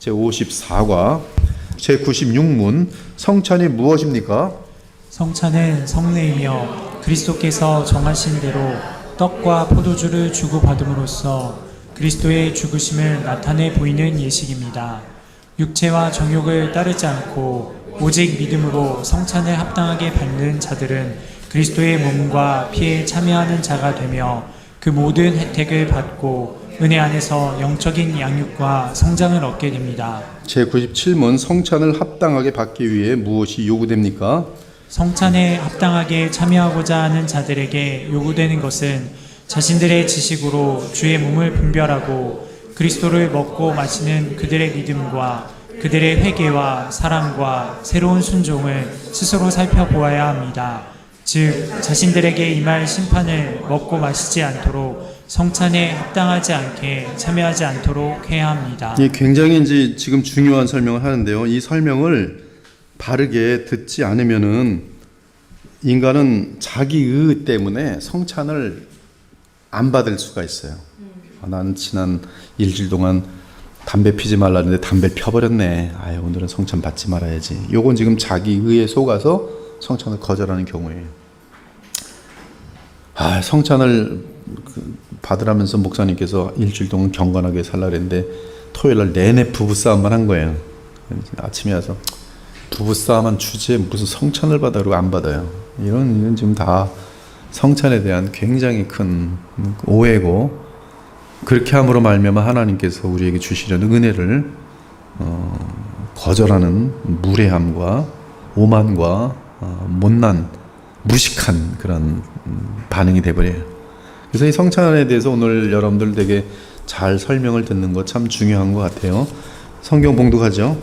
제54과 제96문 성찬이 무엇입니까? 성찬은 성례이며 그리스도께서 정하신 대로 떡과 포도주를 주고받음으로써 그리스도의 죽으심을 나타내 보이는 예식입니다. 육체와 정욕을 따르지 않고 오직 믿음으로 성찬을 합당하게 받는 자들은 그리스도의 몸과 피에 참여하는 자가 되며 그 모든 혜택을 받고 은혜 안에서 영적인 양육과 성장을 얻게 됩니다. 제97문 성찬을 합당하게 받기 위해 무엇이 요구됩니까? 성찬에 합당하게 참여하고자 하는 자들에게 요구되는 것은 자신들의 지식으로 주의 몸을 분별하고 그리스도를 먹고 마시는 그들의 믿음과 그들의 회개와 사랑과 새로운 순종을 스스로 살펴보아야 합니다. 즉 자신들에게 임할 심판을 먹고 마시지 않도록 성찬에 합당하지 않게 참여하지 않도록 해야 합니다. 예, 굉장히 이제 지금 중요한 설명을 하는데요. 이 설명을 바르게 듣지 않으면은 인간은 자기 의 때문에 성찬을 안 받을 수가 있어요. 나는 지난 일주일 동안 담배 피지 말라는데 담배를 펴버렸네. 아유, 오늘은 성찬 받지 말아야지. 요건 지금 자기 의에 속아서 성찬을 거절하는 경우예요. 성찬을 받으라면서 목사님께서 일주일 동안 경건하게 살라 그랬는데 토요일 날 내내 부부싸움만 한 거예요. 아침에 와서 부부싸움한 주제에 무슨 성찬을 받아 그러고 안 받아요. 이런 지금 다 성찬에 대한 굉장히 큰 오해고, 그렇게 함으로 말미암아 하나님께서 우리에게 주시려는 은혜를 거절하는 무례함과 오만과 못난 무식한 그런 반응이 돼버려요. 그래서 이 성찬에 대해서 오늘 여러분들 되게 잘 설명을 듣는 거 참 중요한 것 같아요. 성경 봉독하죠.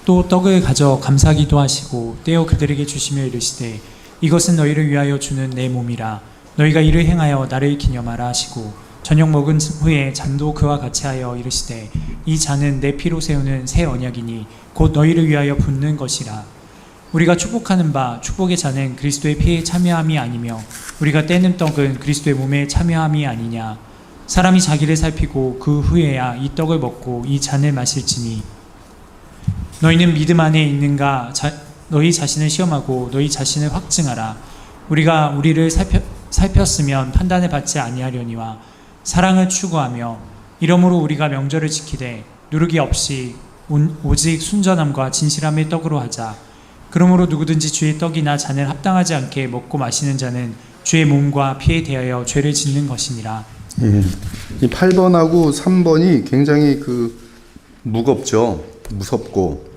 또 떡을 가져 감사기도 하시고 떼어 그들에게 주시며 이르시되 이것은 너희를 위하여 주는 내 몸이라 너희가 이를 행하여 나를 기념하라 하시고 저녁 먹은 후에 잔도 그와 같이 하여 이르시되 이 잔은 내 피로 세우는 새 언약이니 곧 너희를 위하여 붓는 것이라. 우리가 축복하는 바 축복의 잔은 그리스도의 피에 참여함이 아니며 우리가 떼는 떡은 그리스도의 몸에 참여함이 아니냐. 사람이 자기를 살피고 그 후에야 이 떡을 먹고 이 잔을 마실지니 너희는 믿음 안에 있는가? 너희 자신을 시험하고 너희 자신을 확증하라. 우리가 우리를 살폈으면 판단을 받지 아니하려니와 사랑을 추구하며 이러므로 우리가 명절을 지키되 누르기 없이 오직 순전함과 진실함의 떡으로 하자. 그러므로 누구든지 주의 떡이나 잔을 합당하지 않게 먹고 마시는 자는 주의 몸과 피에 대하여 죄를 짓는 것이니라. 이 8번하고 3번이 굉장히 무겁죠. 무섭고,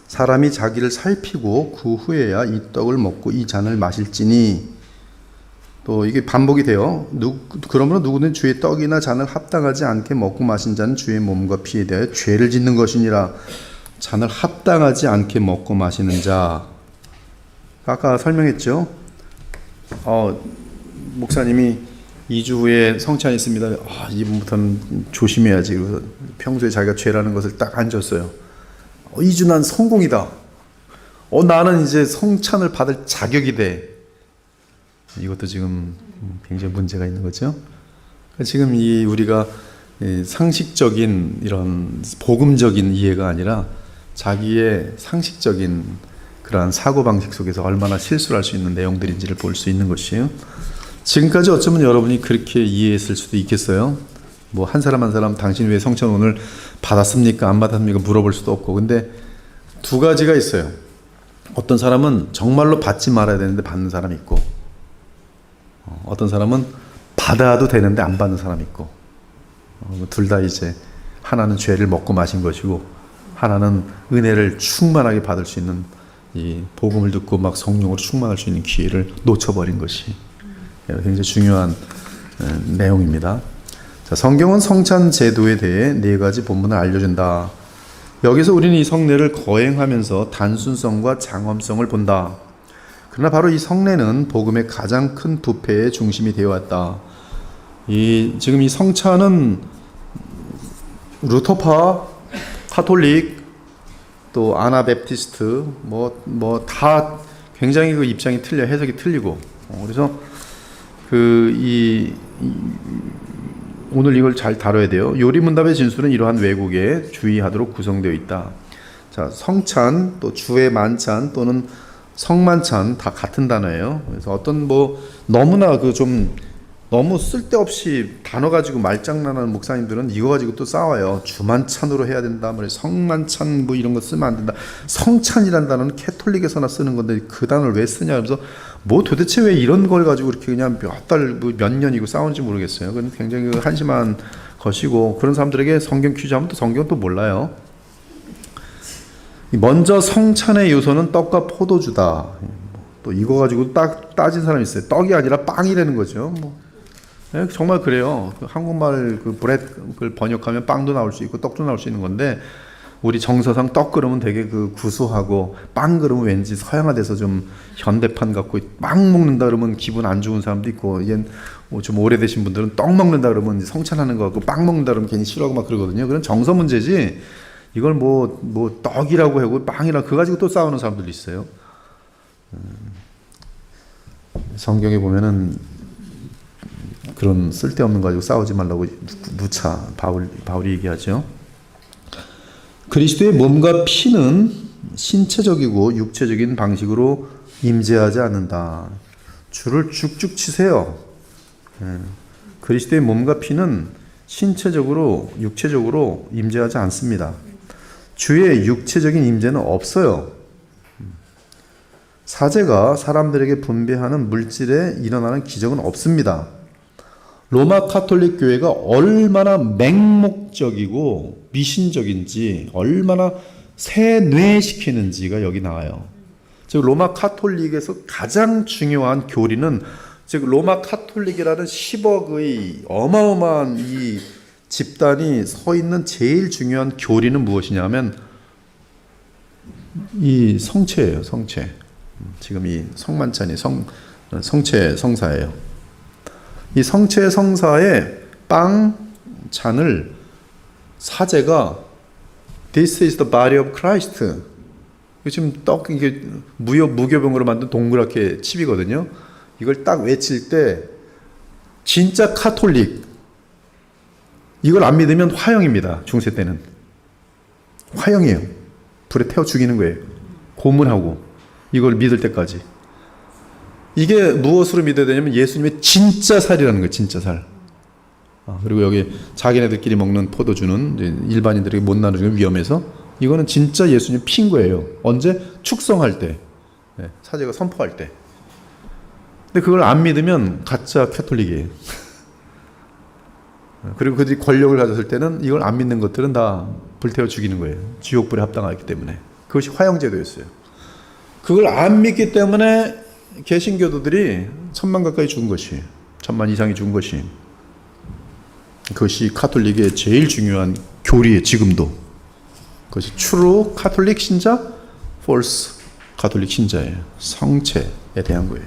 사람이 자기를 살피고 그 후에야 이 떡을 먹고 이 잔을 마실지니, 또 이게 반복이 돼요. 그러므로 누구든 주의 떡이나 잔을 합당하지 않게 먹고 마신 자는 주의 몸과 피에 대하여 죄를 짓는 것이니라. 잔을 합당하지 않게 먹고 마시는 자, 아까 설명했죠. 목사님이 2주 후에 성찬이 있습니다. 이분부터는 조심해야지. 그래서 평소에 자기가 죄라는 것을 딱 앉았어요. 2주 난 성공이다. 나는 이제 성찬을 받을 자격이 돼. 이것도 지금 굉장히 문제가 있는 거죠. 지금 우리가 상식적인 이런 복음적인 이해가 아니라 자기의 상식적인 그러한 사고방식 속에서 얼마나 실수를 할 수 있는 내용들인지를 볼 수 있는 것이에요. 지금까지 어쩌면 여러분이 그렇게 이해했을 수도 있겠어요. 뭐 한 사람 한 사람 당신 왜 성찬 오늘 받았습니까? 안 받았습니까? 물어볼 수도 없고. 근데 두 가지가 있어요. 어떤 사람은 정말로 받지 말아야 되는데 받는 사람이 있고, 어떤 사람은 받아도 되는데 안 받는 사람이 있고, 둘 다 이제 하나는 죄를 먹고 마신 것이고 하나는 은혜를 충만하게 받을 수 있는, 이 복음을 듣고 막 성령으로 충만할 수 있는 기회를 놓쳐버린 것이 굉장히 중요한 내용입니다. 자, 성경은 성찬 제도에 대해 4가지 본문을 알려준다. 여기서 우리는 이 성례를 거행하면서 단순성과 장엄성을 본다. 그러나 바로 이 성례는 복음의 가장 큰 부패의 중심이 되어왔다. 지금 이 성찬은 루터파, 카톨릭, 또 아나베프티스트, 다 굉장히 그 입장이 틀려, 해석이 틀리고, 그래서 오늘 이걸 잘 다뤄야 돼요. 요리문답의 진술은 이러한 왜곡에 주의하도록 구성되어 있다. 자, 성찬, 또 주의 만찬 또는 성만찬 다 같은 단어예요. 그래서 어떤 뭐 너무나 그 좀 너무 쓸데없이 단어 가지고 말장난하는 목사님들은 이거 가지고 또 싸워요. 주만찬으로 해야 된다. 뭐 성만찬 뭐 이런 거 쓰면 안 된다. 성찬이라는 단어는 캐톨릭에서나 쓰는 건데 그 단어를 왜 쓰냐. 그래서 뭐 도대체 왜 이런 걸 가지고 이렇게 그냥 몇 달, 몇 년이고 싸우는지 모르겠어요. 그건 굉장히 한심한 것이고, 그런 사람들에게 성경 퀴즈하면 또 성경은 또 몰라요. 먼저 성찬의 요소는 떡과 포도주다. 또 이거 가지고 따진 사람이 있어요. 떡이 아니라 빵이라는 거죠. 뭐. 네, 정말 그래요. 한국말 그 브렛을 번역하면 빵도 나올 수 있고 떡도 나올 수 있는 건데, 우리 정서상 떡 그러면 되게 그 구수하고, 빵 그러면 왠지 서양화돼서 좀 현대판 같고, 빵 먹는다 그러면 기분 안 좋은 사람도 있고, 이제 좀 오래되신 분들은 떡 먹는다 그러면 성찬하는 거 같고, 빵 먹는다 그러면 괜히 싫어하고 막 그러거든요. 그건 정서 문제지. 이걸 뭐 떡이라고 하고 빵이라고 그거 가지고 또 싸우는 사람들도 있어요. 성경에 보면은 그런 쓸데없는 거 가지고 싸우지 말라고 누차 바울이 얘기하죠. 그리스도의 몸과 피는 신체적이고 육체적인 방식으로 임재하지 않는다. 줄을 쭉쭉 치세요. 그리스도의 몸과 피는 신체적으로 육체적으로 임재하지 않습니다. 주의 육체적인 임재는 없어요. 사제가 사람들에게 분배하는 물질에 일어나는 기적은 없습니다. 로마 카톨릭 교회가 얼마나 맹목적이고 미신적인지, 얼마나 세뇌시키는지가 여기 나와요. 즉 로마 카톨릭에서 가장 중요한 교리는, 즉 로마 카톨릭이라는 10억의 어마어마한 이 집단이 서 있는 제일 중요한 교리는 무엇이냐면 이 성체예요. 성체. 지금 이 성만찬이 성체 성사예요. 이 성체 성사의 빵 잔을 사제가 This is the body of Christ. 지금 떡 이게 무교병으로 만든 동그랗게 칩이거든요. 이걸 딱 외칠 때 진짜 카톨릭, 이걸 안 믿으면 화형입니다. 중세 때는 화형이에요. 불에 태워 죽이는 거예요. 고문하고 이걸 믿을 때까지. 이게 무엇으로 믿어야 되냐면 예수님의 진짜 살이라는 거예요. 진짜 살. 그리고 여기 자기네들끼리 먹는 포도주는 일반인들에게 못 나누는 위험해서, 이거는 진짜 예수님 피인 거예요. 언제? 축성할 때, 사제가 선포할 때. 근데 그걸 안 믿으면 가짜 캐톨릭이에요. 그리고 그들이 권력을 가졌을 때는 이걸 안 믿는 것들은 다 불태워 죽이는 거예요. 지옥불에 합당하기 때문에. 그것이 화형제도였어요. 그걸 안 믿기 때문에 개신교도들이 1000만 가까이 죽은 것이, 1000만 이상이 죽은 것이, 그것이 카톨릭의 제일 중요한 교리에 지금도. 그것이 true 카톨릭 신자, false 카톨릭 신자예요. 성체에 대한 거예요.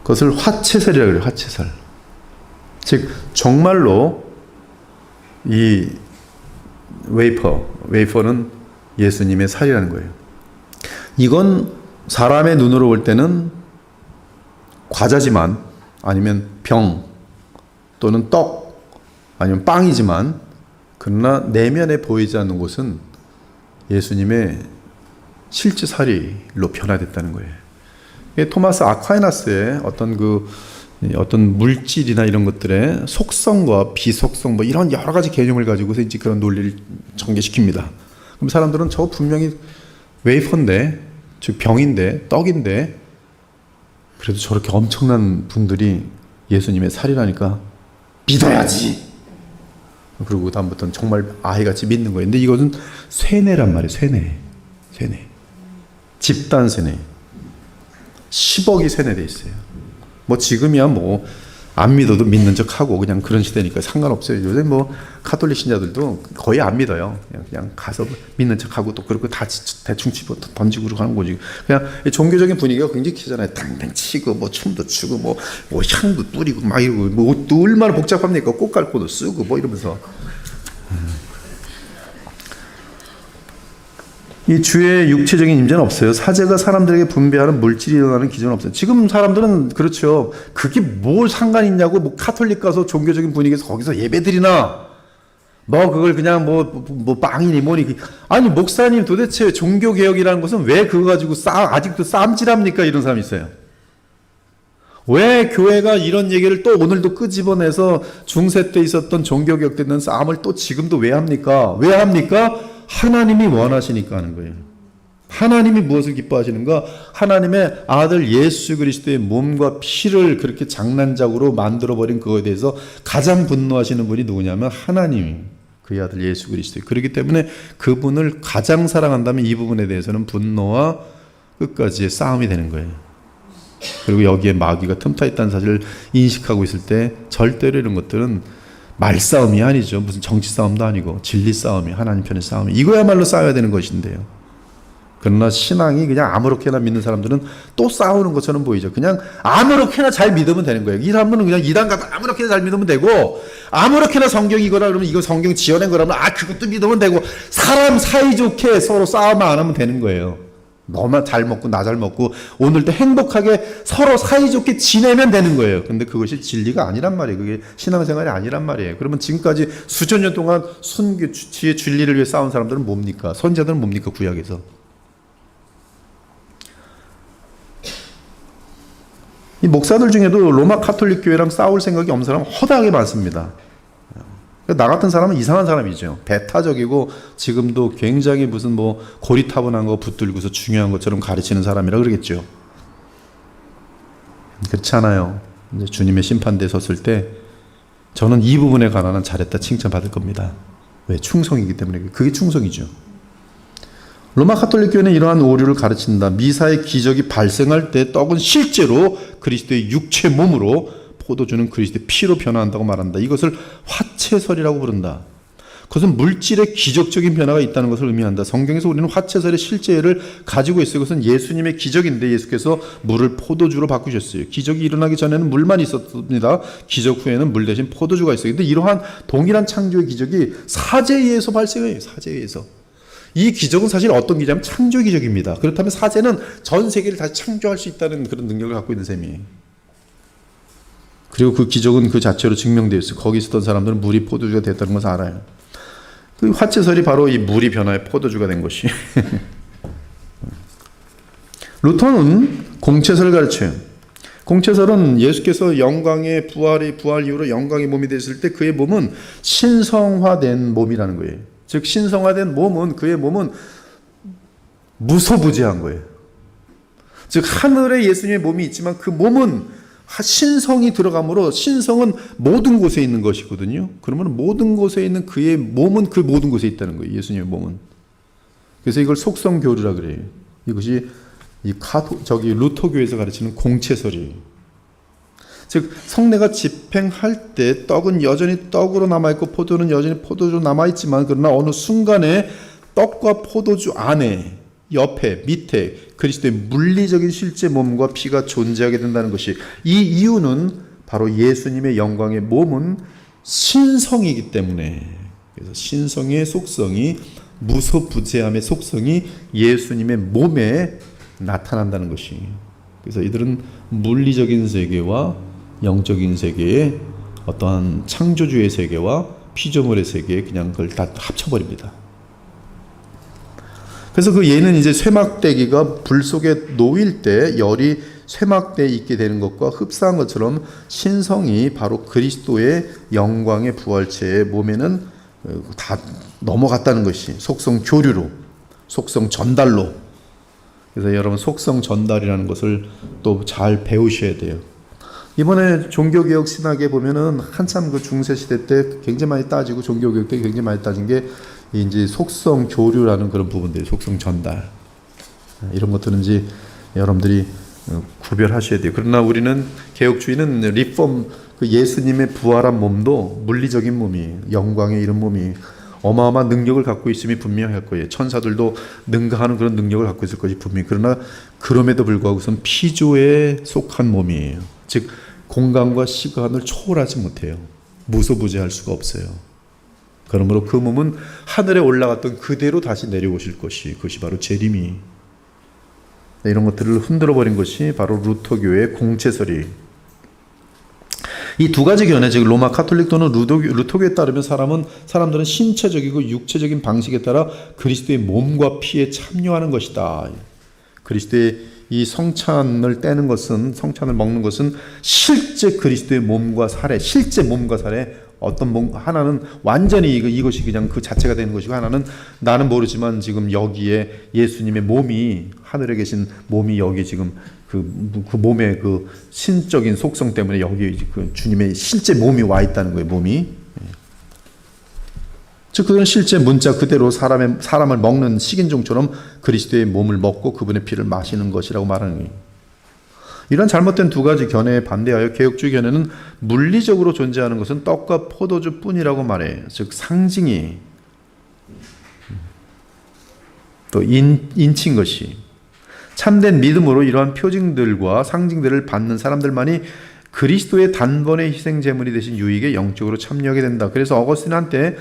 그것을 화채살이라고 그래요. 화채살. 즉 정말로 이 웨이퍼는 예수님의 살이라는 거예요. 이건 사람의 눈으로 볼 때는 과자지만, 아니면 병 또는 떡 아니면 빵이지만, 그러나 내면에 보이지 않는 곳은 예수님의 실제 살이로 변화됐다는 거예요. 토마스 아퀴나스의 어떤 물질이나 이런 것들의 속성과 비속성 뭐 이런 여러 가지 개념을 가지고서 이제 그런 논리를 전개시킵니다. 그럼 사람들은 저 분명히 웨이퍼인데, 즉 병인데, 떡인데, 그래도 저렇게 엄청난 분들이 예수님의 살이라니까 믿어야지. 그리고 다음부터는 정말 아이같이 믿는 거예요. 근데 이것은 세뇌란 말이에요. 세뇌. 집단 세뇌. 10억이 세뇌돼 있어요. 뭐 지금이야 뭐 안 믿어도 믿는 척하고 그냥 그런 시대니까 상관없어요. 요새 뭐 카톨릭 신자들도 거의 안 믿어요. 그냥 가서 믿는 척하고 또 그렇고 다 대충 집어 던지고 가는 거지. 그냥 종교적인 분위기가 굉장히 크잖아요. 당당 치고 뭐 춤도 추고 뭐 향도 뿌리고 막 이러고 뭐 옷도 얼마나 복잡합니까? 꽃갈고도 쓰고 뭐 이러면서. 이 주의 육체적인 임재는 없어요. 사제가 사람들에게 분배하는 물질이 일어나는 기준은 없어요. 지금 사람들은 그렇죠. 그게 뭘 상관 있냐고 뭐 카톨릭 가서 종교적인 분위기에서 거기서 예배드리나 뭐 그걸 그냥 뭐 빵이니 뭐니 아니 목사님 도대체 종교 개혁이라는 것은 왜 그거 가지고 아직도 쌈질합니까? 이런 사람이 있어요. 왜 교회가 이런 얘기를 또 오늘도 끄집어내서 중세 때 있었던 종교 개혁 때 있는 싸움을 또 지금도 왜 합니까? 왜 합니까? 하나님이 원하시니까 하는 거예요. 하나님이 무엇을 기뻐하시는가? 하나님의 아들 예수 그리스도의 몸과 피를 그렇게 장난작으로 만들어버린 그거에 대해서 가장 분노하시는 분이 누구냐면 하나님이 그의 아들 예수 그리스도. 그렇기 때문에 그분을 가장 사랑한다면 이 부분에 대해서는 분노와 끝까지의 싸움이 되는 거예요. 그리고 여기에 마귀가 틈타 있다는 사실을 인식하고 있을 때 절대로 이런 것들은 말싸움이 아니죠. 무슨 정치 싸움도 아니고 진리 싸움이 하나님 편의 싸움이 이거야말로 싸워야 되는 것인데요. 그러나 신앙이 그냥 아무렇게나 믿는 사람들은 또 싸우는 것처럼 보이죠. 그냥 아무렇게나 잘 믿으면 되는 거예요. 이 사람들은 그냥 이단 가서 아무렇게나 잘 믿으면 되고 아무렇게나 성경이 이거라 그러면 이거 성경 지어낸 거라면 그것도 믿으면 되고 사람 사이좋게 서로 싸움만 안 하면 되는 거예요. 너만 잘 먹고 나 잘 먹고 오늘도 행복하게 서로 사이좋게 지내면 되는 거예요. 근데 그것이 진리가 아니란 말이에요. 그게 신앙생활이 아니란 말이에요. 그러면 지금까지 수천 년 동안 지의 진리를 위해 싸운 사람들은 뭡니까? 선지자들은 뭡니까? 구약에서. 이 목사들 중에도 로마 카톨릭 교회랑 싸울 생각이 없는 사람은 허다하게 많습니다. 나 같은 사람은 이상한 사람이죠. 배타적이고 지금도 굉장히 무슨 뭐 고리타분한 거 붙들고서 중요한 것처럼 가르치는 사람이라 그러겠죠. 그렇지 않아요. 이제 주님의 심판대에 섰을 때 저는 이 부분에 관한은 잘했다 칭찬받을 겁니다. 왜? 충성이기 때문에. 그게 충성이죠. 로마 카톨릭 교회는 이러한 오류를 가르친다. 미사의 기적이 발생할 때 떡은 실제로 그리스도의 육체 몸으로 포도주는 그리스도의 피로 변화한다고 말한다. 이것을 화채설이라고 부른다. 그것은 물질의 기적적인 변화가 있다는 것을 의미한다. 성경에서 우리는 화채설의 실제를 가지고 있어요. 그것은 예수님의 기적인데 예수께서 물을 포도주로 바꾸셨어요. 기적이 일어나기 전에는 물만 있었습니다. 기적 후에는 물 대신 포도주가 있어요. 그런데 이러한 동일한 창조의 기적이 사제에 의해서 발생해요. 사제에 의해서. 이 기적은 사실 어떤 기적이냐면 창조 기적입니다. 그렇다면 사제는 전 세계를 다시 창조할 수 있다는 그런 능력을 갖고 있는 셈이에요. 그리고 그 기적은 그 자체로 증명되어 있어요. 거기 있었던 사람들은 물이 포도주가 됐다는 것을 알아요. 그 화채설이 바로 이 물이 변화해 포도주가 된 것이. 루터는 공채설을 가르쳐요. 공채설은 예수께서 영광의 부활 이후로 영광의 몸이 되셨을 때 그의 몸은 신성화된 몸이라는 거예요. 즉 신성화된 몸은 그의 몸은 무소부재한 거예요. 즉 하늘에 예수님의 몸이 있지만 그 몸은 신성이 들어가므로 신성은 모든 곳에 있는 것이거든요. 그러면 모든 곳에 있는 그의 몸은 그 모든 곳에 있다는 거예요. 예수님의 몸은. 그래서 이걸 속성교류라 그래요. 이것이 루터 교회에서 가르치는 공채설이에요. 즉 성례가 집행할 때 떡은 여전히 떡으로 남아있고 포도는 여전히 포도주로 남아있지만 그러나 어느 순간에 떡과 포도주 안에 옆에 밑에 그리스도의 물리적인 실제 몸과 피가 존재하게 된다는 것이 이 이유는 바로 예수님의 영광의 몸은 신성이기 때문에 그래서 신성의 속성이 무소부재함의 속성이 예수님의 몸에 나타난다는 것이 그래서 이들은 물리적인 세계와 영적인 세계의 어떠한 창조주의 세계와 피조물의 세계에 그냥 그걸 다 합쳐버립니다. 그래서 그 예는 이제 쇠막대기가 불 속에 놓일 때 열이 쇠막대에 있게 되는 것과 흡사한 것처럼 신성이 바로 그리스도의 영광의 부활체의 몸에는 다 넘어갔다는 것이 속성 교류로, 속성 전달로. 그래서 여러분 속성 전달이라는 것을 또 잘 배우셔야 돼요. 이번에 종교개혁 신학에 보면은 한참 그 중세시대 때 굉장히 많이 따지고 종교개혁 때 굉장히 많이 따진 게 이제 속성 교류라는 그런 부분들, 속성 전달. 이런 것들은 이제 여러분들이 구별하셔야 돼요. 그러나 우리는 개혁주의는 리폼, 그 예수님의 부활한 몸도 물리적인 몸이, 영광의 이런 몸이 어마어마한 능력을 갖고 있음이 분명할 거예요. 천사들도 능가하는 그런 능력을 갖고 있을 것이 분명히. 그러나 그럼에도 불구하고 우선 피조에 속한 몸이에요. 즉 공간과 시간을 초월하지 못해요. 무소부재할 수가 없어요. 그러므로 그 몸은 하늘에 올라갔던 그대로 다시 내려오실 것이, 그것이 바로 재림이. 이런 것들을 흔들어 버린 것이 바로 루터교의 공채설이. 이 두 가지 견해, 즉 로마 카톨릭 또는 루터교에 따르면 사람들은 신체적이고 육체적인 방식에 따라 그리스도의 몸과 피에 참여하는 것이다. 그리스도의 이 성찬을 떼는 것은, 성찬을 먹는 것은 실제 그리스도의 몸과 살에, 실제 몸과 살에 어떤 몸, 하나는 완전히 이것이 그냥 그 자체가 되는 것이고, 하나는 나는 모르지만 지금 여기에 예수님의 몸이, 하늘에 계신 몸이 여기 지금 그 몸의 그 신적인 속성 때문에 여기 그 주님의 실제 몸이 와 있다는 거예요, 몸이. 즉, 그건 실제 문자 그대로 사람을 먹는 식인종처럼 그리스도의 몸을 먹고 그분의 피를 마시는 것이라고 말하는 거예요. 이런 잘못된 두 가지 견해에 반대하여 개혁주의 견해는 물리적으로 존재하는 것은 떡과 포도주 뿐이라고 말해요. 즉 상징이 또 인친 것이, 참된 믿음으로 이러한 표징들과 상징들을 받는 사람들만이 그리스도의 단번에 희생 제물이 되신 유익에 영적으로 참여하게 된다. 그래서 어거스틴 한때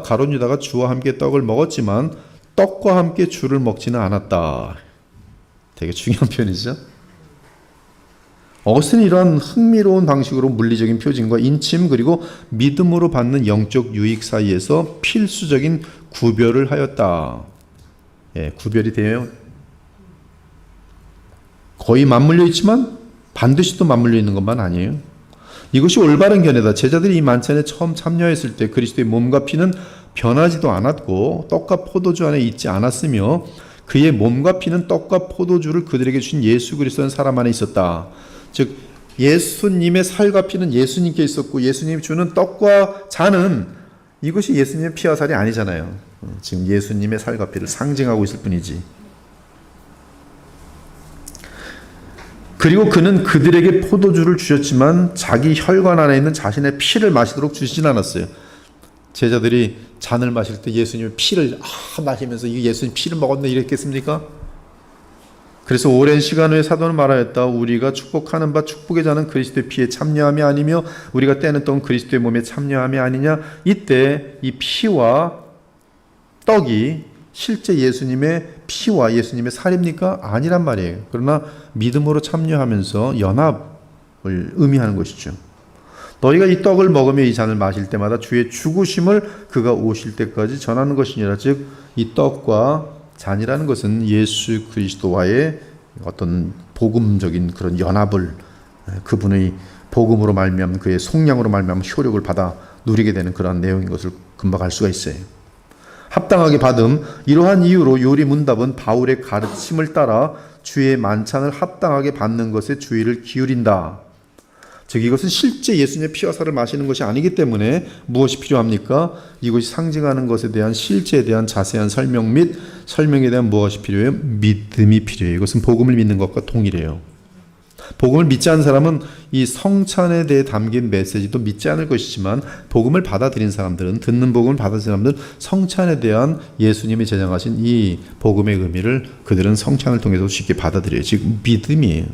가룟 유다가 주와 함께 떡을 먹었지만 떡과 함께 주를 먹지는 않았다. 되게 중요한 표현이죠. 어거스틴은 이러한 흥미로운 방식으로 물리적인 표징과 인침 그리고 믿음으로 받는 영적 유익 사이에서 필수적인 구별을 하였다. 구별이 돼요. 거의 맞물려 있지만 반드시 또 맞물려 있는 것만 아니에요. 이것이 올바른 견해다. 제자들이 이 만찬에 처음 참여했을 때 그리스도의 몸과 피는 변하지도 않았고 떡과 포도주 안에 있지 않았으며 그의 몸과 피는 떡과 포도주를 그들에게 주신 예수 그리스도라는 사람 안에 있었다. 즉 예수님의 살과 피는 예수님께 있었고 예수님이 주는 떡과 잔은 이것이 예수님의 피와 살이 아니잖아요. 지금 예수님의 살과 피를 상징하고 있을 뿐이지. 그리고 그는 그들에게 포도주를 주셨지만 자기 혈관 안에 있는 자신의 피를 마시도록 주시진 않았어요. 제자들이 잔을 마실 때 예수님의 피를 마시면서 이게 예수님 피를 먹었네 이랬겠습니까? 그래서 오랜 시간 후에 사도는 말하였다. 우리가 축복하는 바 축복의 잔은 그리스도의 피에 참여함이 아니며 우리가 떼는 떡은 그리스도의 몸에 참여함이 아니냐. 이때 이 피와 떡이 실제 예수님의 피와 예수님의 살입니까? 아니란 말이에요. 그러나 믿음으로 참여하면서 연합을 의미하는 것이죠. 너희가 이 떡을 먹으며 이 잔을 마실 때마다 주의 죽으심을 그가 오실 때까지 전하는 것이니라. 즉 이 떡과 잔이라는 것은 예수 그리스도와의 어떤 복음적인 그런 연합을, 그분의 복음으로 말미암은 그의 속량으로 말미암은 효력을 받아 누리게 되는 그런 내용인 것을 금방 알 수가 있어요. 합당하게 받음. 이러한 이유로 요리 문답은 바울의 가르침을 따라 주의 만찬을 합당하게 받는 것에 주의를 기울인다. 즉 이것은 실제 예수님의 피와 살을 마시는 것이 아니기 때문에 무엇이 필요합니까? 이것이 상징하는 것에 대한 실제에 대한 자세한 설명 및 설명에 대한 무엇이 필요해요? 믿음이 필요해요. 이것은 복음을 믿는 것과 동일해요. 복음을 믿지 않는 사람은 이 성찬에 대해 담긴 메시지도 믿지 않을 것이지만 복음을 받아들인 사람들은, 듣는 복음을 받아들인 사람들은 성찬에 대한 예수님이 제정하신 이 복음의 의미를 그들은 성찬을 통해서 쉽게 받아들여요. 즉 믿음이에요.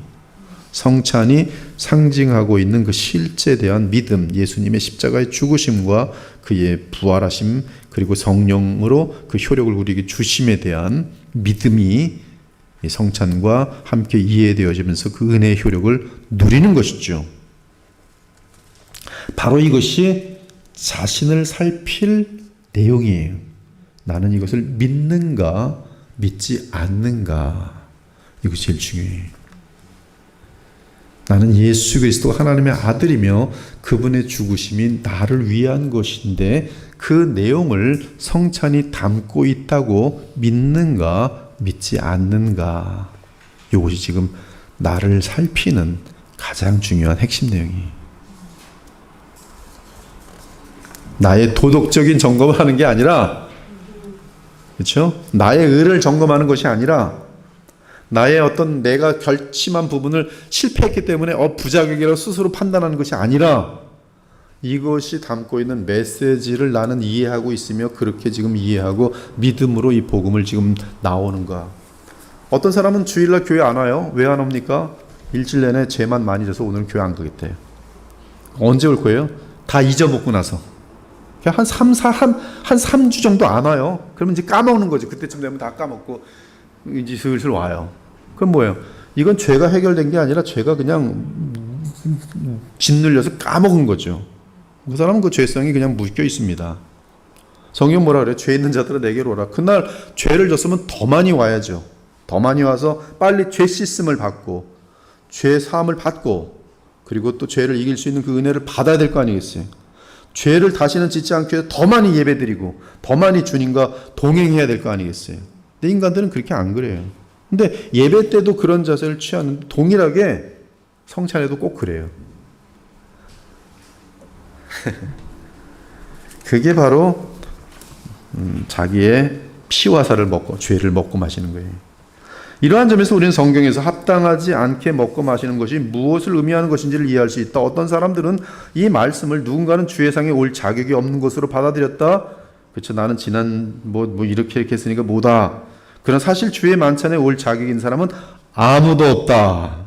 성찬이 상징하고 있는 그 실제에 대한 믿음, 예수님의 십자가의 죽으심과 그의 부활하심 그리고 성령으로 그 효력을 우리에게 주심에 대한 믿음이 성찬과 함께 이해되어지면서 그 은혜의 효력을 누리는 것이죠. 바로 이것이 자신을 살필 내용이에요. 나는 이것을 믿는가 믿지 않는가, 이것이 제일 중요해요. 나는 예수 그리스도가 하나님의 아들이며 그분의 죽으심이 나를 위한 것인데 그 내용을 성찬이 담고 있다고 믿는가 믿지 않는가, 이것이 지금 나를 살피는 가장 중요한 핵심 내용이에요. 나의 도덕적인 점검을 하는 게 아니라, 그렇죠? 나의 의를 점검하는 것이 아니라 나의 어떤 내가 결심한 부분을 실패했기 때문에 부자격이라고 스스로 판단하는 것이 아니라 이것이 담고 있는 메시지를 나는 이해하고 있으며 그렇게 지금 이해하고 믿음으로 이 복음을 지금 나오는가. 어떤 사람은 주일날 교회 안 와요. 왜 안 옵니까? 일주일 내내 죄만 많이 져서 오늘 교회 안 가겠대요. 언제 올 거예요? 다 잊어먹고 나서. 한 3주 정도 안 와요. 그러면 이제 까먹는 거죠. 그때쯤 되면 다 까먹고 이제 슬슬 와요. 그럼 뭐예요? 이건 죄가 해결된 게 아니라 죄가 그냥 짓눌려서 까먹은 거죠. 그 사람은 그 죄성이 그냥 묶여 있습니다. 성경 뭐라 그래요? 죄 있는 자들은 내게로 오라. 그날 죄를 졌으면 더 많이 와야죠. 더 많이 와서 빨리 죄 씻음을 받고 죄 사함을 받고 그리고 또 죄를 이길 수 있는 그 은혜를 받아야 될 거 아니겠어요? 죄를 다시는 짓지 않기 위해 더 많이 예배드리고 더 많이 주님과 동행해야 될 거 아니겠어요? 근데 인간들은 그렇게 안 그래요. 근데 예배 때도 그런 자세를 취하는 동일하게 성찬에도 꼭 그래요. 그게 바로 자기의 피와 살을 먹고 죄를 먹고 마시는 거예요. 이러한 점에서 우리는 성경에서 합당하지 않게 먹고 마시는 것이 무엇을 의미하는 것인지를 이해할 수 있다. 어떤 사람들은 이 말씀을 누군가는 주회상에 올 자격이 없는 것으로 받아들였다. 그렇죠. 나는 지난 뭐 이렇게 했으니까 뭐다. 그런 사실 주의 만찬에 올 자격이 있는 사람은 아무도 없다.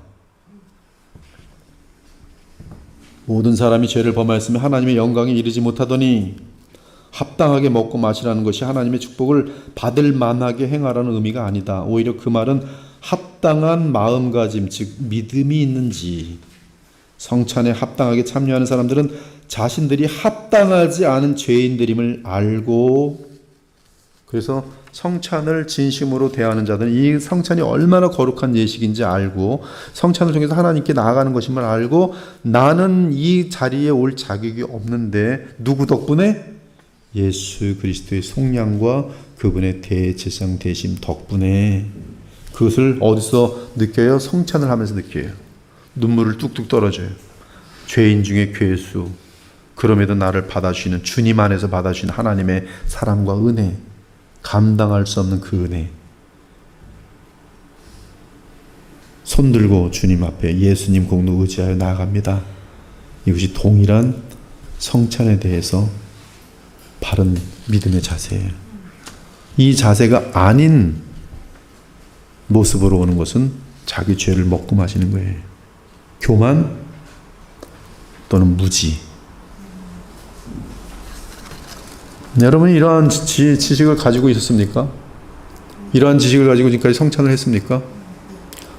모든 사람이 죄를 범하였으면 하나님의 영광에 이르지 못하더니 합당하게 먹고 마시라는 것이 하나님의 축복을 받을 만하게 행하라는 의미가 아니다. 오히려 그 말은 합당한 마음가짐, 즉 믿음이 있는지, 성찬에 합당하게 참여하는 사람들은 자신들이 합당하지 않은 죄인들임을 알고, 그래서 성찬을 진심으로 대하는 자들은 이 성찬이 얼마나 거룩한 예식인지 알고 성찬을 통해서 하나님께 나아가는 것임을 알고, 나는 이 자리에 올 자격이 없는데 누구 덕분에? 예수 그리스도의 속량과 그분의 대제사장 되심 덕분에. 그것을 어디서 느껴요? 성찬을 하면서 느껴요. 눈물을 뚝뚝 떨어져요. 죄인 중에 괴수, 그럼에도 나를 받아주시는 주님 안에서 받아주시는 하나님의 사랑과 은혜, 감당할 수 없는 그 은혜. 손들고 주님 앞에 예수님 공로 의지하여 나아갑니다. 이것이 동일한 성찬에 대해서 바른 믿음의 자세예요. 이 자세가 아닌 모습으로 오는 것은 자기 죄를 먹고 마시는 거예요. 교만 또는 무지. 여러분이 이러한 지식을 가지고 있었습니까? 이러한 지식을 가지고 지금까지 성찬을 했습니까?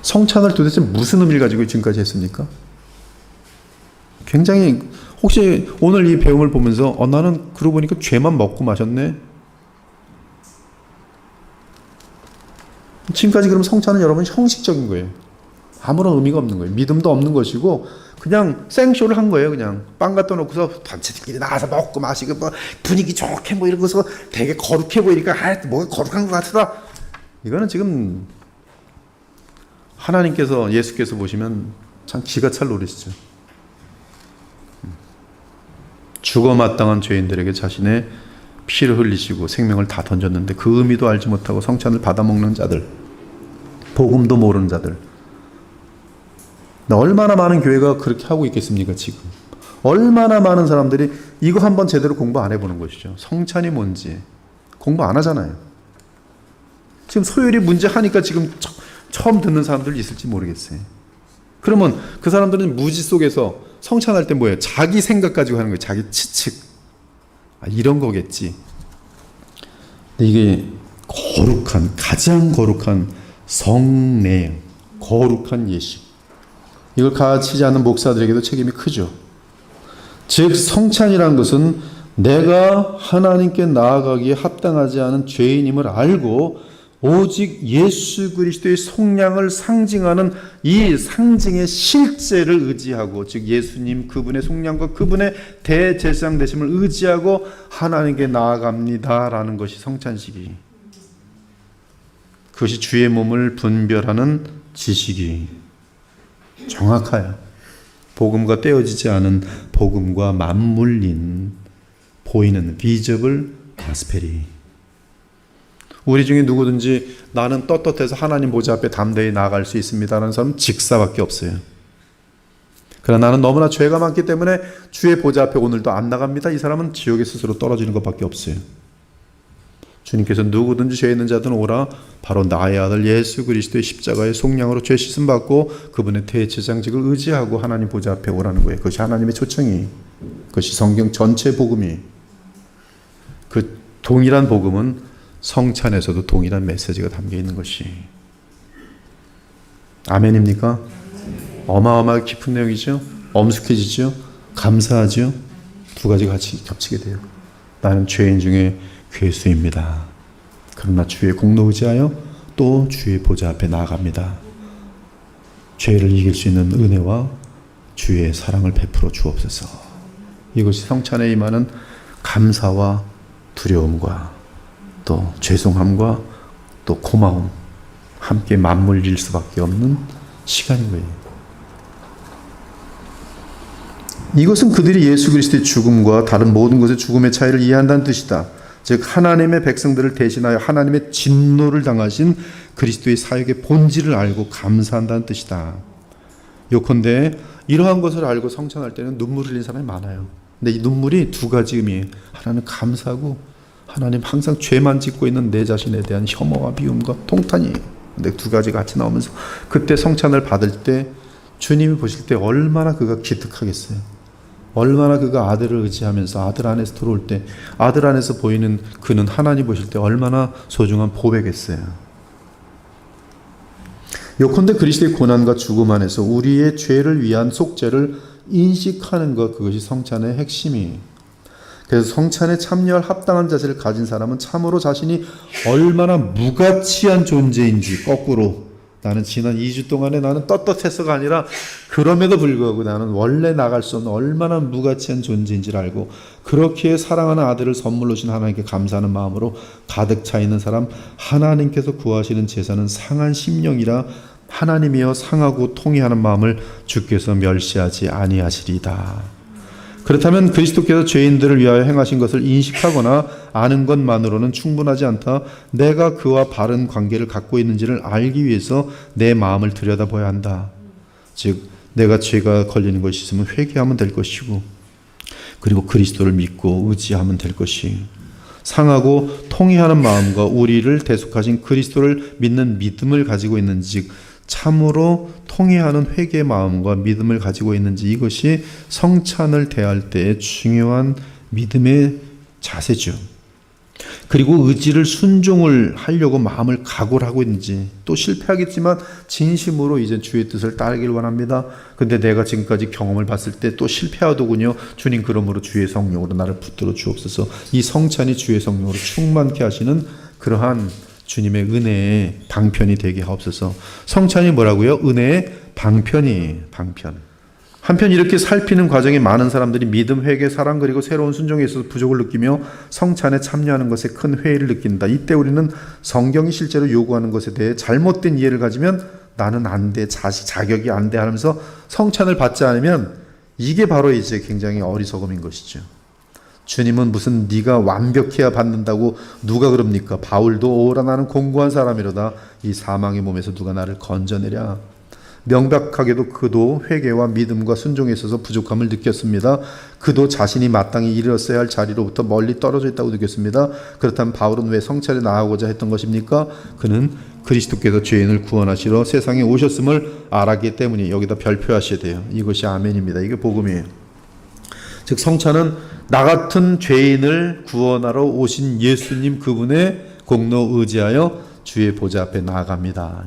성찬을 도대체 무슨 의미를 가지고 지금까지 했습니까? 굉장히, 혹시 오늘 이 배움을 보면서 나는 그러고 보니까 죄만 먹고 마셨네? 지금까지 그럼 성찬은 여러분 형식적인 거예요. 아무런 의미가 없는 거예요. 믿음도 없는 것이고 그냥 생쇼를 한 거예요. 그냥 빵 갖다 놓고서 단체들끼리 나가서 먹고 마시고 뭐 분위기 좋게 뭐 이러고서 되게 거룩해 보이니까 뭐가 거룩한 것 같다. 이거는 지금 하나님께서, 예수께서 보시면 참 기가 찰 노릇이죠. 죽어 마땅한 죄인들에게 자신의 피를 흘리시고 생명을 다 던졌는데 그 의미도 알지 못하고 성찬을 받아먹는 자들, 복음도 모르는 자들. 얼마나 많은 교회가 그렇게 하고 있겠습니까? 지금 얼마나 많은 사람들이 이거 한번 제대로 공부 안 해보는 것이죠. 성찬이 뭔지 공부 안 하잖아요. 지금 소요리 문제 하니까 지금 처음 듣는 사람들 있을지 모르겠어요. 그러면 그 사람들은 무지 속에서 성찬할 때 뭐예요? 자기 생각 가지고 하는 거예요. 자기 치측. 이런 거겠지. 근데 이게 거룩한, 가장 거룩한 성례, 거룩한 예식. 이걸 가르치지 않는 목사들에게도 책임이 크죠. 즉 성찬이라는 것은 내가 하나님께 나아가기에 합당하지 않은 죄인임을 알고 오직 예수 그리스도의 속량을 상징하는 이 상징의 실제를 의지하고, 즉 예수님 그분의 속량과 그분의 대제사장 되심을 의지하고 하나님께 나아갑니다라는 것이 성찬식이. 그것이 주의 몸을 분별하는 지식이 정확하여 복음과 떼어지지 않은 복음과 맞물린 보이는 비저블 가스펠이. 우리 중에 누구든지 나는 떳떳해서 하나님 보좌 앞에 담대히 나아갈 수 있습니다라는 사람은 직사밖에 없어요. 그러나 나는 너무나 죄가 많기 때문에 주의 보좌 앞에 오늘도 안 나갑니다. 이 사람은 지옥에 스스로 떨어지는 것밖에 없어요. 주님께서 누구든지 죄 있는 자든 오라, 바로 나의 아들 예수 그리스도의 십자가의 속량으로 죄 씻음 받고 그분의 대제사장직을 의지하고 하나님 보좌 앞에 오라는 거예요. 그것이 하나님의 초청이, 그것이 성경 전체 복음이. 그 동일한 복음은 성찬에서도 동일한 메시지가 담겨 있는 것이. 아멘입니까? 어마어마하게 깊은 내용이죠. 엄숙해지죠. 감사하죠. 두 가지가 같이 겹치게 돼요. 나는 죄인 중에 괴수입니다. 그러나 주의 공로 의지하여 또 주의 보좌 앞에 나아갑니다. 죄를 이길 수 있는 은혜와 주의 사랑을 베풀어 주옵소서. 이것이 성찬에 임하는 감사와 두려움과 또 죄송함과 또 고마움 함께 맞물릴 수밖에 없는 시간인 거예요. 이것은 그들이 예수 그리스도의 죽음과 다른 모든 것의 죽음의 차이를 이해한다는 뜻이다. 즉 하나님의 백성들을 대신하여 하나님의 진노를 당하신 그리스도의 사역의 본질을 알고 감사한다는 뜻이다. 요컨대 이러한 것을 알고 성찬할 때는 눈물을 흘리는 사람이 많아요. 근데 이 눈물이 두 가지 의미예요. 하나는 감사하고 하나님 항상 죄만 짓고 있는 내 자신에 대한 혐오와 미움과 통탄이에요. 근데 두 가지가 같이 나오면서 그때 성찬을 받을 때 주님이 보실 때 얼마나 그가 기특하겠어요. 얼마나 그가 아들을 의지하면서 아들 안에서 들어올 때 아들 안에서 보이는 그는 하나님 보실 때 얼마나 소중한 보배겠어요. 요컨대 그리스도의 고난과 죽음 안에서 우리의 죄를 위한 속죄를 인식하는 것, 그것이 성찬의 핵심이에요. 그래서 성찬에 참여할 합당한 자세를 가진 사람은 참으로 자신이 얼마나 무가치한 존재인지, 거꾸로 나는 지난 2주 동안에 나는 떳떳해서가 아니라 그럼에도 불구하고 나는 원래 나갈 수 없는 얼마나 무가치한 존재인지를 알고 그렇게 사랑하는 아들을 선물로 주신 하나님께 감사하는 마음으로 가득 차 있는 사람, 하나님께서 구하시는 제사는 상한 심령이라 하나님이여 상하고 통회하는 마음을 주께서 멸시하지 아니하시리다. 그렇다면 그리스도께서 죄인들을 위하여 행하신 것을 인식하거나 아는 것만으로는 충분하지 않다. 내가 그와 바른 관계를 갖고 있는지를 알기 위해서 내 마음을 들여다봐야 한다. 즉 내가 죄가 걸리는 것이 있으면 회개하면 될 것이고, 그리고 그리스도를 믿고 의지하면 될 것이, 상하고 통회하는 마음과 우리를 대속하신 그리스도를 믿는 믿음을 가지고 있는지, 참으로 통회하는 회개의 마음과 믿음을 가지고 있는지, 이것이 성찬을 대할 때의 중요한 믿음의 자세죠. 그리고 의지를 순종을 하려고 마음을 각오를 하고 있는지, 또 실패하겠지만 진심으로 이제 주의 뜻을 따르길 원합니다. 근데 내가 지금까지 경험을 봤을 때 또 실패하더군요. 주님, 그러므로 주의 성령으로 나를 붙들어 주옵소서. 이 성찬이 주의 성령으로 충만케 하시는 그러한 주님의 은혜의 방편이 되게 하옵소서. 성찬이 뭐라고요? 은혜의 방편. 한편 이렇게 살피는 과정에 많은 사람들이 믿음, 회개, 사랑 그리고 새로운 순종에 있어서 부족을 느끼며 성찬에 참여하는 것에 큰 회의를 느낀다. 이때 우리는 성경이 실제로 요구하는 것에 대해 잘못된 이해를 가지면 나는 안 돼, 자격이 안 돼 하면서 성찬을 받지 않으면 이게 바로 이제 굉장히 어리석음인 것이죠. 주님은 무슨 네가 완벽해야 받는다고 누가 그럽니까? 바울도 오라 나는 공고한 사람이로다. 이 사망의 몸에서 누가 나를 건져내랴. 명백하게도 그도 회개와 믿음과 순종에 있어서 부족함을 느꼈습니다. 그도 자신이 마땅히 이르렀어야 할 자리로부터 멀리 떨어져 있다고 느꼈습니다. 그렇다면 바울은 왜 성찬에 나아가고자 했던 것입니까? 그는 그리스도께서 죄인을 구원하시러 세상에 오셨음을 알았기 때문에 여기다 별표하셔야 돼요. 이것이 아멘입니다. 이게 복음이에요. 즉 성찬은 나 같은 죄인을 구원하러 오신 예수님 그분의 공로 의지하여 주의 보좌 앞에 나아갑니다.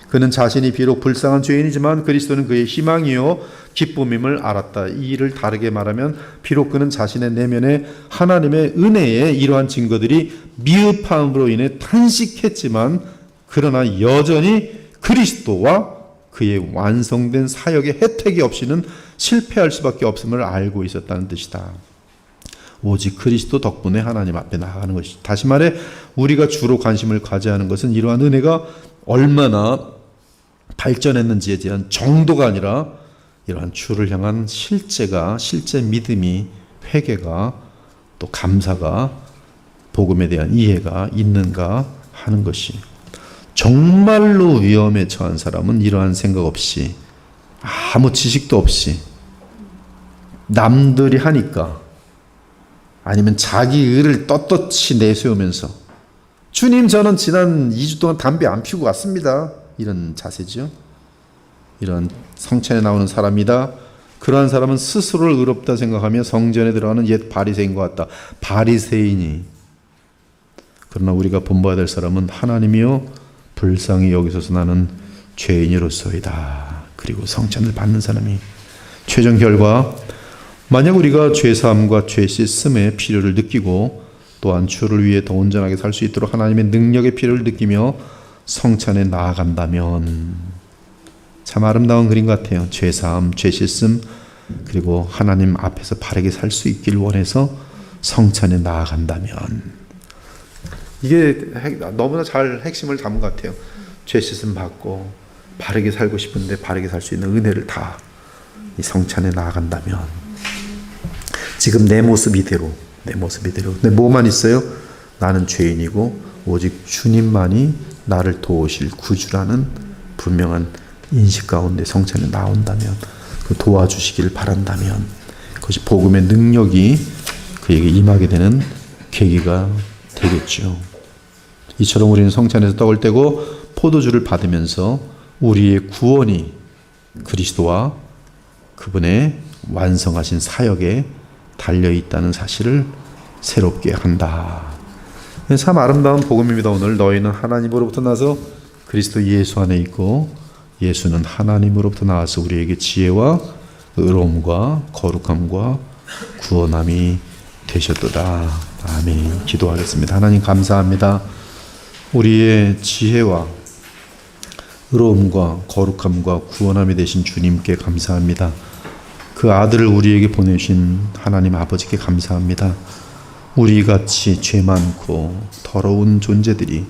그는 자신이 비록 불쌍한 죄인이지만 그리스도는 그의 희망이요 기쁨임을 알았다. 이 일을 다르게 말하면 비록 그는 자신의 내면에 하나님의 은혜의 이러한 증거들이 미흡함으로 인해 탄식했지만 그러나 여전히 그리스도와 그의 완성된 사역의 혜택이 없이는 실패할 수밖에 없음을 알고 있었다는 뜻이다. 오직 그리스도 덕분에 하나님 앞에 나아가는 것이다. 다시 말해 우리가 주로 관심을 가져야 하는 것은 이러한 은혜가 얼마나 발전했는지에 대한 정도가 아니라 이러한 주를 향한 실제 믿음이, 회개가, 또 감사가, 복음에 대한 이해가 있는가 하는 것이. 정말로 위험에 처한 사람은 이러한 생각 없이, 아무 지식도 없이 남들이 하니까, 아니면 자기 의를 떳떳이 내세우면서 주님 저는 지난 2주 동안 담배 안 피우고 왔습니다. 이런 자세죠. 이런 성찬에 나오는 사람이다. 그러한 사람은 스스로를 의롭다 생각하며 성전에 들어가는 옛 바리새인과 같다. 바리새인이 그러나 우리가 본받아야 될 사람은 하나님이요 불쌍히 여기소서 나는 죄인이로소이다. 그리고 성찬을 받는 사람이 최종 결과, 만약 우리가 죄사함과 죄 씻음의 필요를 느끼고 또한 주를 위해 더 온전하게 살 수 있도록 하나님의 능력의 필요를 느끼며 성찬에 나아간다면 참 아름다운 그림 같아요. 죄사함, 죄 씻음, 그리고 하나님 앞에서 바르게 살 수 있길 원해서 성찬에 나아간다면, 이게 너무나 잘 핵심을 담은 것 같아요. 죄 씻음 받고 바르게 살고 싶은데 바르게 살 수 있는 은혜를 다 이 성찬에 나아간다면, 지금 내 모습 이대로 근데 뭐만 있어요? 나는 죄인이고 오직 주님만이 나를 도우실 구주라는 분명한 인식 가운데 성찬에 나온다면, 그 도와주시길 바란다면, 그것이 복음의 능력이 그에게 임하게 되는 계기가 되겠죠. 이처럼 우리는 성찬에서 떡을 떼고 포도주를 받으면서 우리의 구원이 그리스도와 그분의 완성하신 사역에 달려있다는 사실을 새롭게 한다. 참 아름다운 복음입니다. 오늘 너희는 하나님으로부터 나서 그리스도 예수 안에 있고 예수는 하나님으로부터 나와서 우리에게 지혜와 의로움과 거룩함과 구원함이 되셨도다. 아멘. 기도하겠습니다. 하나님 감사합니다. 우리의 지혜와 의로움과 거룩함과 구원함이 되신 주님께 감사합니다. 그 아들을 우리에게 보내신 하나님 아버지께 감사합니다. 우리같이 죄 많고 더러운 존재들이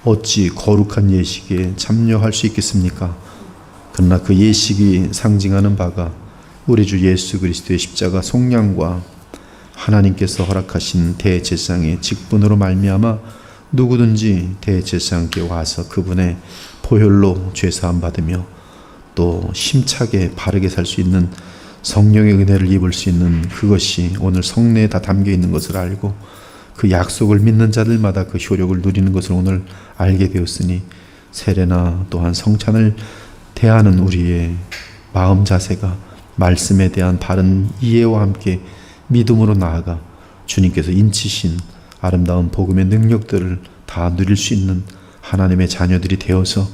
어찌 거룩한 예식에 참여할 수 있겠습니까? 그러나 그 예식이 상징하는 바가 우리 주 예수 그리스도의 십자가 속량과 하나님께서 허락하신 대제사장의 직분으로 말미암아 누구든지 대제사장께 와서 그분의 보혈로 죄사함 받으며 또 힘차게 바르게 살 수 있는 성령의 은혜를 입을 수 있는 그것이 오늘 성례에 다 담겨 있는 것을 알고 그 약속을 믿는 자들마다 그 효력을 누리는 것을 오늘 알게 되었으니, 세례나 또한 성찬을 대하는 우리의 마음 자세가 말씀에 대한 바른 이해와 함께 믿음으로 나아가 주님께서 인치신 아름다운 복음의 능력들을 다 누릴 수 있는 하나님의 자녀들이 되어서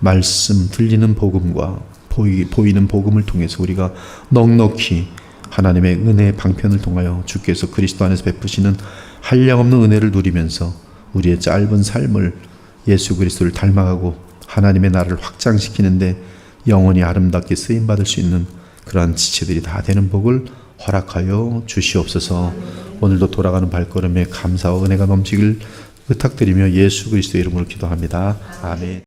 말씀 들리는 복음과 보이는 복음을 통해서 우리가 넉넉히 하나님의 은혜의 방편을 통하여 주께서 그리스도 안에서 베푸시는 한량없는 은혜를 누리면서 우리의 짧은 삶을 예수 그리스도를 닮아가고 하나님의 나라를 확장시키는데 영원히 아름답게 쓰임받을 수 있는 그러한 지체들이 다 되는 복을 허락하여 주시옵소서. 오늘도 돌아가는 발걸음에 감사와 은혜가 넘치길 부탁드리며 예수 그리스도의 이름으로 기도합니다. 아멘.